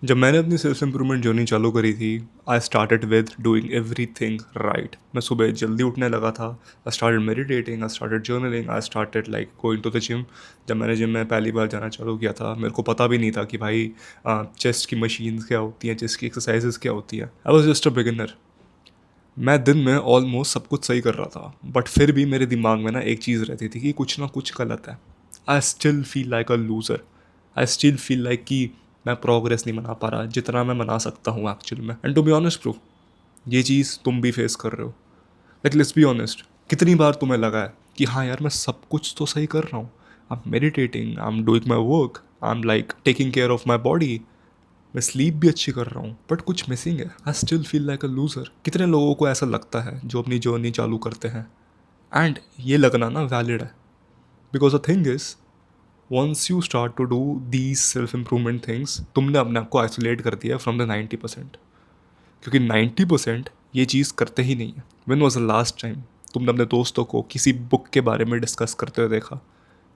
जब मैंने अपनी सेल्फ इम्प्रूवमेंट जर्नी चालू करी थी, I started with doing everything right. मैं सुबह जल्दी उठने लगा था। I started meditating, I started journaling, I started like going to the gym. जब मैंने जिम में पहली बार जाना चालू किया था, मेरे को पता भी नहीं था कि भाई चेस्ट की मशीन्स क्या होती हैं, चेस्ट की एक्सरसाइजेस क्या होती हैं। I was just a beginner. मैं दिन में ऑलमोस्ट सब कुछ सही कर रहा था, बट फिर भी मेरे दिमाग में ना एक चीज़ रहती थी कि कुछ ना कुछ गलत है। I still feel like a loser. I still feel like कि मैं प्रोग्रेस नहीं बना पा रहा जितना मैं बना सकता हूँ एक्चुअल में। And to be honest bro, ये चीज़ तुम भी फेस कर रहे हो। लाइक लेट्स बी ऑनेस्ट, कितनी बार तुम्हें लगा है कि हाँ यार मैं सब कुछ तो सही कर रहा हूँ। I am meditating, I am doing my work, I am like taking care of my body, मैं स्लीप भी अच्छी कर रहा हूँ, बट कुछ मिसिंग है। I still feel like a loser. कितने लोगों को ऐसा लगता है जो अपनी जर्नी चालू करते हैं, एंड ये लगना ना वैलिड है। Because the thing is, once you start to do these self improvement things, तुमने अपने आप को आइसोलेट कर दिया फ्रॉम द 90%। क्योंकि 90% ये चीज़ करते ही नहीं है। When was the last time तुमने अपने दोस्तों को किसी बुक के बारे में डिस्कस करते हुए देखा?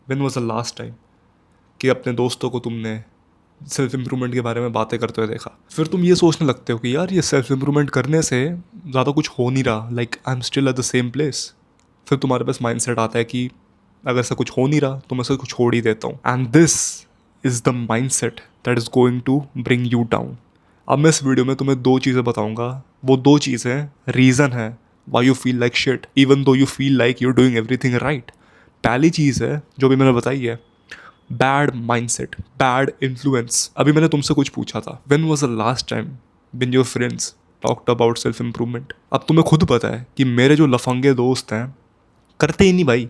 When was the last time कि अपने दोस्तों को तुमने सेल्फ इम्प्रूवमेंट के बारे में बातें करते हुए देखा? फिर तुम ये सोचने लगते हो कि यार ये सेल्फ इम्प्रूवमेंट करने से ज़्यादा कुछ हो नहीं रहा, like I am still at the same place. फिर तुम्हारे पास माइंड सेट आता है कि अगर ऐसा कुछ हो नहीं रहा तो मैं इसे कुछ छोड़ ही देता हूँ। And this is the mind set that is going to bring you down. अब मैं इस वीडियो में तुम्हें दो चीज़ें बताऊंगा। वो दो चीज़ें रीज़न है why you feel like shit even though you feel like you doing everything right. पहली चीज़ है जो भी मैंने बताई है, बैड माइंडसेट, बैड इन्फ्लुएंस। अभी मैंने तुमसे कुछ पूछा था, when was the last time when your friends talked about self improvement? अब तुम्हें खुद पता है कि मेरे जो लफंगे दोस्त हैं करते ही नहीं भाई।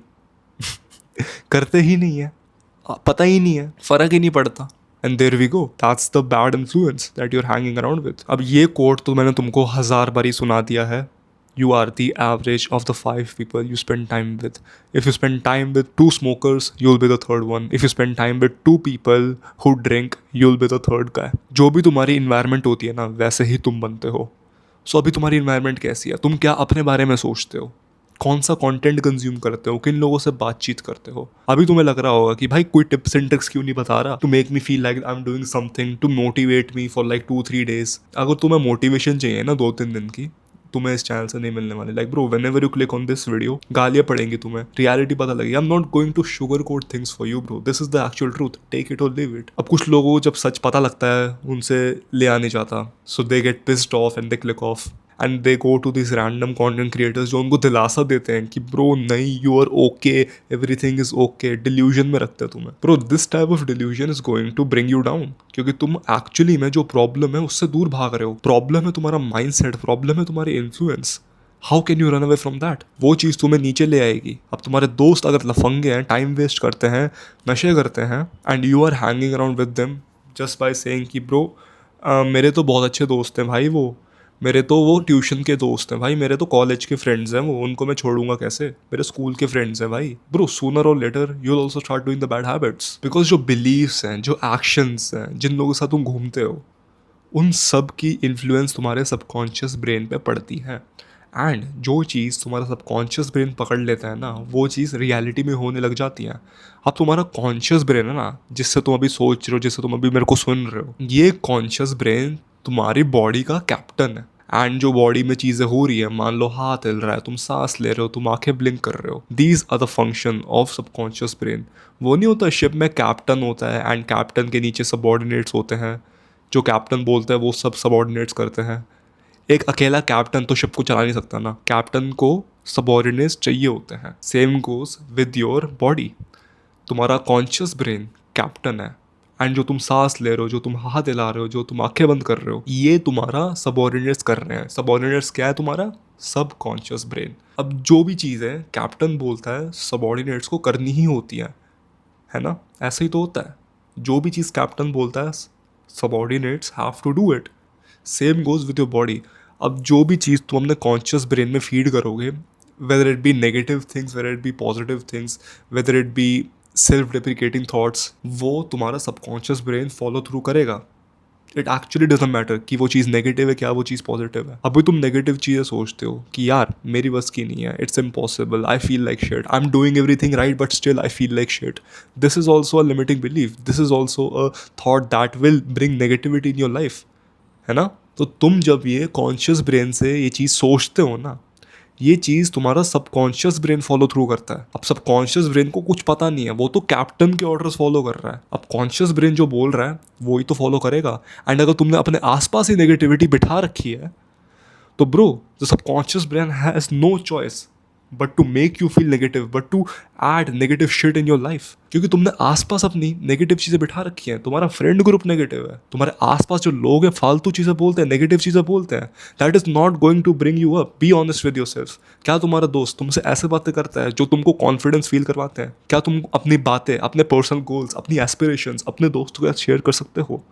करते ही नहीं है, पता ही नहीं है, फर्क ही नहीं पड़ता। And there we go, that's the bad influence that you are hanging around with. अब ये कोट तो मैंने तुमको 1000 बारी सुना दिया है। You are the average of the 5 people you spend time with. If you spend time with two smokers, you'll be the third one. If you spend time with two people who drink, you'll be the third guy. जो भी तुम्हारी environment होती है ना, वैसे ही तुम बनते हो। सो अभी तुम्हारी इन्वायरमेंट कैसी है? तुम क्या अपने बारे में सोचते हो? कौन सा कंटेंट कंज्यूम करते हो? किन लोगों से बातचीत करते हो? अभी तुम्हें लग रहा होगा कि भाई कोई टिप्स एंड ट्रिक्स क्यों नहीं बता रहा to make me feel like I am doing something to motivate me for like 2-3 days। अगर तुम्हें मोटिवेशन चाहिए ना 2-3 दिन की, तुम्हें इस चैनल से नहीं मिलने वाले। Like bro, whenever you click on this video, गालियाँ पड़ेंगी तुम्हें, रियलिटी पता लगेगी। I am not going to sugar coat things for you bro, this is the actual truth, take it और लिव इट। अब कुछ लोगों को जब सच पता लगता है उनसे ले आ नहीं जाता, so they get pissed off and they click off and they go to this random content creators जो उनको दिलासा देते हैं कि ब्रो नहीं, you are okay, everything is okay. Delusion में रखते हैं तुम्हें। Bro, this type of delusion is going to bring you down, क्योंकि तुम एक्चुअली में जो प्रॉब्लम है उससे दूर भाग रहे हो। प्रॉब्लम है तुम्हारा माइंड सेट, प्रॉब्लम है तुम्हारी influence. How can you run away from that? वो चीज़ तुम्हें नीचे ले आएगी। अब तुम्हारे दोस्त अगर लफंगे हैं, टाइम वेस्ट करते हैं, नशे करते हैं, and you are hanging around with them just by saying कि ब्रो मेरे तो बहुत अच्छे दोस्त हैं भाई, वो मेरे तो वो ट्यूशन के दोस्त हैं भाई, मेरे तो कॉलेज के फ्रेंड्स हैं, वो उनको मैं छोड़ूंगा कैसे? मेरे स्कूल के फ्रेंड्स हैं भाई। Bro, sooner or later you will also start doing the bad habits. Because जो बिलीव्स हैं, जो एक्शंस हैं, जिन लोगों के साथ तुम घूमते हो, उन सब की इन्फ्लुएंस तुम्हारे सबकॉन्शियस ब्रेन पे पड़ती है। एंड जो चीज़ तुम्हारा सबकॉन्शियस ब्रेन पकड़ लेता है ना, वो चीज़ रियलिटी में होने लग जाती है। अब तुम्हारा कॉन्शियस ब्रेन है ना, जिससे तुम अभी सोच रहे हो, जिससे तुम अभी मेरे को सुन रहे हो, ये कॉन्शियस ब्रेन तुम्हारी बॉडी का कैप्टन है। एंड जो बॉडी में चीज़ें हो रही है, मान लो हाथ हिल रहा है, तुम सांस ले रहे हो, तुम आंखें ब्लिंक कर रहे हो, these are the function of subconscious brain. वो नहीं होता शिप में कैप्टन होता है एंड कैप्टन के नीचे सबॉर्डिनेट्स होते हैं, जो कैप्टन बोलता है वो सब सबॉर्डिनेट्स करते हैं। एक अकेला कैप्टन तो शिप को चला नहीं सकता ना, कैप्टन को सबॉर्डिनेट्स चाहिए होते हैं। Same goes with your body. तुम्हारा कॉन्शियस ब्रेन कैप्टन है, एंड जो तुम सांस ले रहे हो, जो तुम हाथ हिला रहे हो, जो तुम आंखें बंद कर रहे हो, ये तुम्हारा सबॉर्डिनेट्स कर रहे हैं। सबॉर्डिनेट्स क्या है? तुम्हारा सब कॉन्शियस ब्रेन। अब जो भी चीज़ है कैप्टन बोलता है सबॉर्डिनेट्स को करनी ही होती है ना? ऐसा ही तो होता है। जो भी चीज़ कैप्टन बोलता है subordinates have to do it. Same goes with your body. अब जो भी चीज़ तुम अपने कॉन्शियस ब्रेन में फीड करोगे, whether it be negative things, whether it be positive things, whether it be self deprecating thoughts, वो तुम्हारा सबकॉन्शियस ब्रेन फॉलो थ्रू करेगा। इट एक्चुअली डजंट मैटर कि वो चीज़ नेगेटिव है क्या वो चीज़ पॉजिटिव है। अभी तुम नेगेटिव चीज़ें सोचते हो कि यार मेरी बस की नहीं है, it's impossible, I feel like shit, I am doing everything right but still I feel like shit. This is also a limiting belief, this is also a thought that will bring negativity in your life, है ना। तो तुम जब ये conscious brain से ये चीज़ सोचते हो ना, ये चीज़ तुम्हारा सबकॉन्शियस ब्रेन फॉलो थ्रू करता है। अब सबकॉन्शियस ब्रेन को कुछ पता नहीं है, वो तो कैप्टन के ऑर्डर्स फॉलो कर रहा है। अब कॉन्शियस ब्रेन जो बोल रहा है वो ही तो फॉलो करेगा। एंड अगर तुमने अपने आसपास ही नेगेटिविटी बिठा रखी है तो bro the subconscious brain has no choice but to make you feel negative, but to add negative shit in your life, क्योंकि तुमने आसपास अपनी नेगेटिव चीज़ें बिठा रखी हैं। तुम्हारा फ्रेंड ग्रुप नेगेटिव है, तुम्हारे आसपास जो लोग हैं फालतू चीज़ें बोलते हैं, नेगेटिव चीज़ें बोलते हैं, that is not going to bring you up. Be honest with yourself. क्या तुम्हारा दोस्त तुमसे ऐसे बातें करता है जो तुमको कॉन्फिडेंस फील करवाते हैं? क्या तुम अपनी बातें, अपने पर्सनल गोल्स, अपनी एस्पिरेशंस अपने दोस्तों के साथ शेयर कर सकते हो?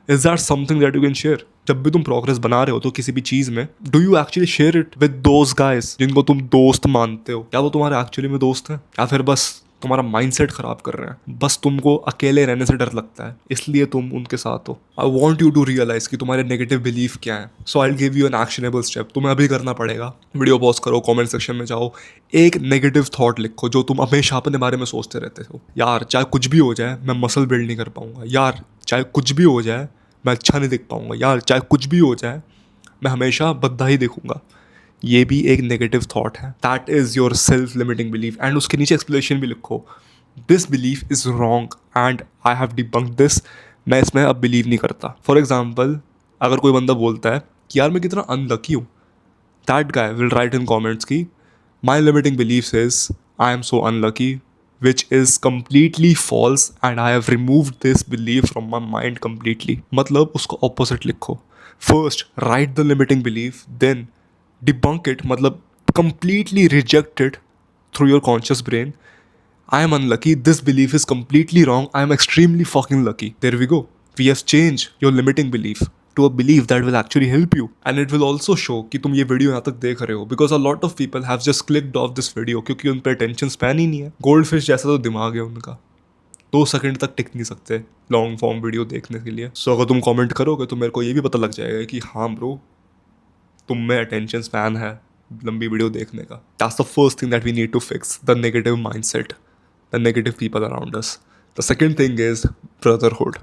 Is that something that you can share? जब भी तुम प्रोग्रेस बना रहे हो तो किसी भी चीज में, do you actually share it with those guys जिनको तुम दोस्त मानते हो? क्या वो तुम्हारे एक्चुअली में दोस्त हैं, या फिर बस तुम्हारा माइंडसेट खराब कर रहे हैं? बस तुमको अकेले रहने से डर लगता है इसलिए तुम उनके साथ हो। I want you to realise कि तुम्हारे नेगेटिव बिलीफ क्या है। So I give you an actionable step. तुम्हें अभी करना पड़ेगा, वीडियो पॉज करो, कमेंट सेक्शन में जाओ, एक नेगेटिव थॉट लिखो जो तुम हमेशा अपने बारे में सोचते रहते हो। यार चाहे कुछ भी हो जाए मैं मसल बिल्ड नहीं कर पाऊंगा, यार चाहे कुछ भी हो जाए मैं अच्छा नहीं दिख पाऊंगा, यार चाहे कुछ भी हो जाए मैं हमेशा बद्दा ही देखूंगा। ये भी एक नेगेटिव थॉट है। That is your self limiting belief. And उसके नीचे एक्सप्लेनेशन भी लिखो, this belief is wrong and I have debunked this. मैं इसमें अब बिलीव नहीं करता। फॉर एग्जाम्पल, अगर कोई बंदा बोलता है कि यार मैं कितना अनलकी हूँ, that guy will write in comments की my limiting belief is I am so unlucky, which is completely false and I have removed this belief from my mind completely। मतलब उसको opposite लिखो। First write the limiting belief, then debunk it, मतलब completely reject it through your conscious brain। I am unlucky, this belief is completely wrong, I am extremely fucking lucky। There we go, we have changed your limiting belief to a belief that will actually help you, and it will also show कि तुम ये video यहाँ तक देख रहे हो, because a lot of people have just clicked off this video क्योंकि उन पर attention span ही नहीं है। गोल्ड फिश जैसा तो दिमाग है उनका, 2 सेकंड तक टिक नहीं सकते लॉन्ग फॉर्म वीडियो देखने के लिए। सो अगर तुम कमेंट करोगे तो मेरे को ये भी पता लग जाएगा कि हाँ ब्रो, तुम में अटेंशन स्पैन है लंबी वीडियो देखने का। That's the first thing that we need to fix, the negative mindset, the negative people around us. The second thing is brotherhood.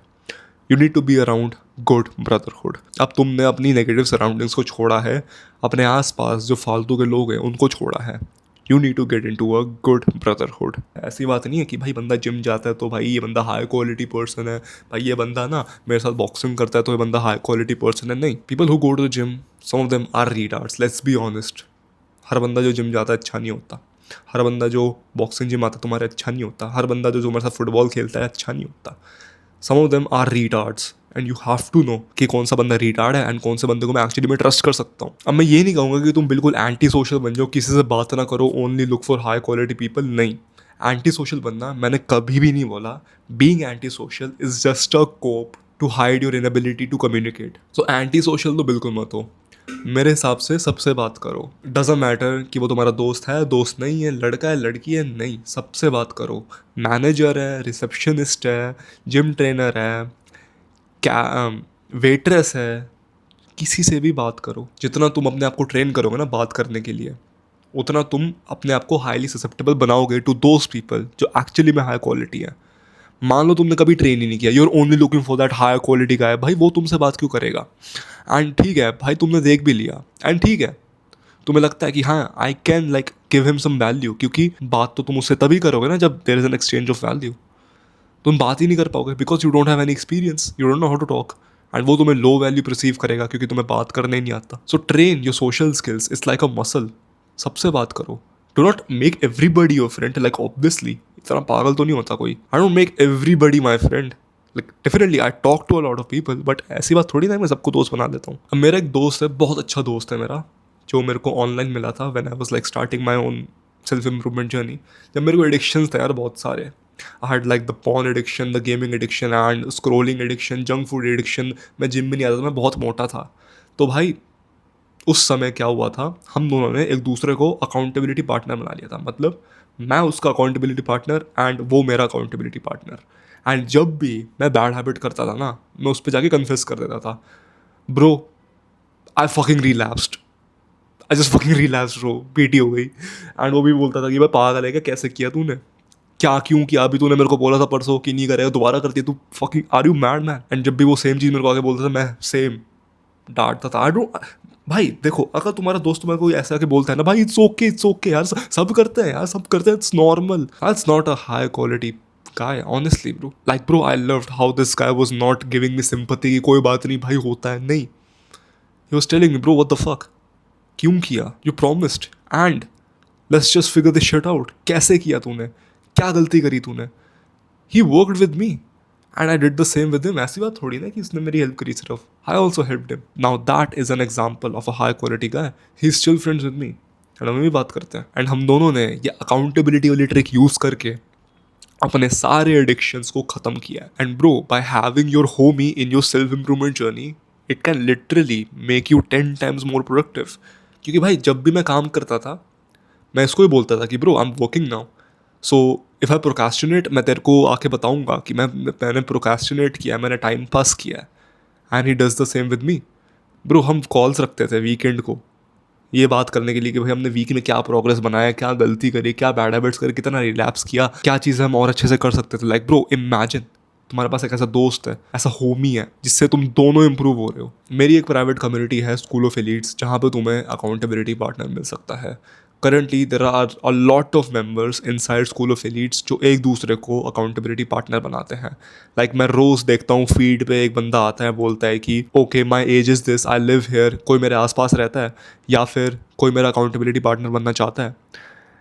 You need to be around good brotherhood. अब तुमने अपनी negative surroundings को छोड़ा है, अपने आसपास जो फालतू के लोग हैं उनको छोड़ा है, you need to get in to a good brotherhood. ऐसी बात नहीं है कि भाई बंदा जिम जाता है तो भाई ये बंदा हाई क्वालिटी पर्सन है, भाई ये बंदा ना मेरे साथ बॉक्सिंग करता है तो ये बंदा हाई क्वालिटी पर्सन है। नहीं, people who go to the gym, some of them are retards, let's be honest. हर बंदा जो जिम जाता है अच्छा नहीं होता, हर बंदा जो बॉक्सिंग जिम आता है तुम्हारे अच्छा नहीं होता, हर बंदा जो हमारे साथ फुटबॉल खेलता है अच्छा नहीं होता। Some of them are retards and you have to know कि कौन सा बंदा रिटार्ड है एंड कौन से बंदे को मैं एक्चुअली में ट्रस्ट कर सकता हूँ। अब मैं ये नहीं कहूँगा कि तुम बिल्कुल एंटी सोशल बन जाओ, किसी से बात ना करो, only look for high quality people. नहीं, एंटी सोशल बनना मैंने कभी भी नहीं बोला। Being anti social is just a cope to hide your inability to communicate. So anti social तो बिल्कुल मत हो। मेरे हिसाब से सबसे बात करो, डजेंट मैटर कि वो तुम्हारा दोस्त है दोस्त नहीं है, लड़का है लड़की है, नहीं, सबसे बात करो। मैनेजर है, रिसेप्शनिस्ट है, जिम ट्रेनर है, क्या वेट्रेस है, किसी से भी बात करो। जितना तुम अपने आप को ट्रेन करोगे ना बात करने के लिए, उतना तुम अपने आप को हाईली ससेप्टेबल बनाओगे टू दोज पीपल जो एक्चुअली में हाई क्वालिटी है। मान लो तुमने कभी ट्रेन ही नहीं किया, you are only looking for that high quality guy, भाई वो तुमसे बात क्यों करेगा? एंड ठीक है भाई, तुमने देख भी लिया एंड ठीक है, तुम्हें लगता है कि हाँ I can like give him some value, क्योंकि बात तो तुम उससे तभी करोगे ना जब there is an exchange of value. तुम बात ही नहीं कर पाओगे because you don't have any experience, you don't know how to talk, and वो तुम्हें लो वैल्यू परसीव करेगा क्योंकि तुम्हें बात करने ही नहीं आता। So train your social skills, it's like a muscle. सबसे बात करो। Do not make everybody your friend, like obviously इतना पागल तो नहीं होता कोई। I don't make everybody my friend, like definitely I talk to a lot of people, but ऐसी बात थोड़ी ना मैं सबको दोस्त बना लेता हूँ। अब मेरा एक दोस्त है, बहुत अच्छा दोस्त है मेरा, जो मेरे को ऑनलाइन मिला था when I was like starting my own self improvement journey. जब मेरे को एडिक्शंस थे यार बहुत सारे, I had like the porn addiction, the gaming addiction and scrolling addiction, junk food addiction। मैं जिम भी नहीं आता था, मैं बहुत मोटा था। तो भाई उस समय क्या हुआ था, हम दोनों ने एक दूसरे को अकाउंटेबिलिटी पार्टनर बना लिया था। मतलब मैं उसका अकाउंटेबिलिटी पार्टनर एंड वो मेरा अकाउंटेबिलिटी पार्टनर। एंड जब भी मैं बैड हैबिट करता था ना, मैं उस पर जाके कन्फेस कर देता था, bro I fucking relapsed, I just fucking relapsed bro, पीटी हो गई। एंड वो भी बोलता था कि भाई पागल है क्या, कैसे किया तूने, क्या क्यों किया, अभी तूने मेरे को बोला था परसों कि नहीं करेगा, दोबारा करती है तू, fucking are you mad man. And जब भी वो सेम चीज़ मेरे को आके बोलता था, मैं सेम डांटता था। आई डोंट, भाई देखो, अगर तुम्हारा दोस्त तुम्हारे को ऐसा आके बोलता है ना, भाई इट्स ओके यार, सब करते हैं यार, सब करते हैं, it's normal, it's not a high quality guy honestly bro, like bro I loved how this guy was not giving me sympathy कि कोई बात नहीं भाई होता है, नहीं, he was telling me bro what the fuck, क्यों किया, you promised and let's just figure this shit out, कैसे किया तूने, क्या गलती करी तूने। He worked with me and I did the same with him. ऐसी बात थोड़ी ना कि उसने मेरी हेल्प करी सिर्फ, I also helped him. Now that is an example of a high quality guy, he is still friends with me and हम भी बात करते हैं। एंड हम दोनों ने ये अकाउंटेबिलिटी वाली ट्रिक यूज करके अपने सारे एडिक्शंस को खत्म किया है। And bro, by having your Homi in your self improvement journey, it can literally make you 10 times more productive. क्योंकि भाई जब भी मैं काम करता था, मैं इसको ही बोलता था कि bro I am working now, so if I procrastinate, मैं तेरे को आके बताऊंगा कि मैंने प्रोकास्टिनेट किया, मैंने टाइम पास किया है। And he does the same with me. Bro हम कॉल्स रखते थे वीकेंड को ये बात करने के लिए कि भाई हमने वीक में क्या प्रोग्रेस बनाया, क्या गलती करी, क्या बैड हैबिट्स करी, कितना रिलैप्स किया, क्या चीज़ें हम और अच्छे से कर सकते थे। लाइक ब्रो इमेजिन तुम्हारे पास एक ऐसा दोस्त है, ऐसा होमी है जिससे तुम दोनों इंप्रूव हो रहे हो। मेरी एक प्राइवेट कम्युनिटी है स्कूल ऑफ एलीट्स, जहाँ पे तुम्हें अकाउंटेबिलिटी पार्टनर मिल सकता है। Currently there are a lot of members inside school of elites जो एक दूसरे को अकाउंटेबिलिटी पार्टनर बनाते हैं। लाइक मैं रोज़ देखता हूँ फीड पे एक बंदा आता है, बोलता है कि okay my age is this, I live here, कोई मेरे आसपास रहता है या फिर कोई मेरा अकाउंटेबिलिटी पार्टनर बनना चाहता है।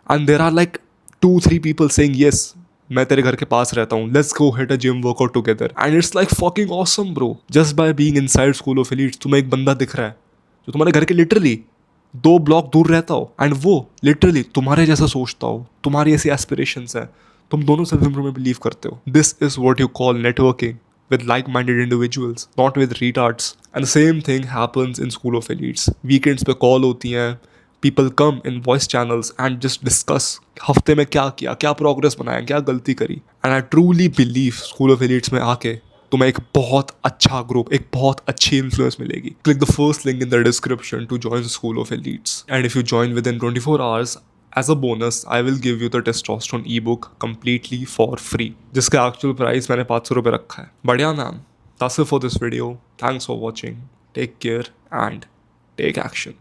And there are like 2-3 people saying yes, मैं तेरे घर के पास रहता हूँ, let's go hit a gym workout together. And it's like fucking awesome bro, just by being inside school of elites तुम्हें एक बंदा दिख रहा है जो तुम्हारे घर के लिटरली 2 ब्लॉक दूर रहता हो, एंड वो लिटरली तुम्हारे जैसा सोचता हो, तुम्हारी ऐसी एस्पिरेशंस है, तुम दोनों सेल्फ इंप्रूवमेंट बिलीव करते हो। This is what you call networking with like-minded individuals, not with retards. And the same thing happens in School of Elites. Weekends पे call होती हैं, people come in voice channels and just discuss हफ्ते में क्या किया, क्या progress बनाया, क्या गलती करी। And I truly believe School of Elites में आके तुम्हें एक बहुत अच्छा ग्रुप, एक बहुत अच्छी इन्फ्लुएंस मिलेगी। Click the first link in the description to join the School of Elites. And if you join within 24 hours, as a bonus, I will give you the testosterone ebook completely for free, जिसका actual price मैंने 500 रुपये रखा है। बढ़िया ma'am, that's it for this video. Thanks for watching. Take care and take action.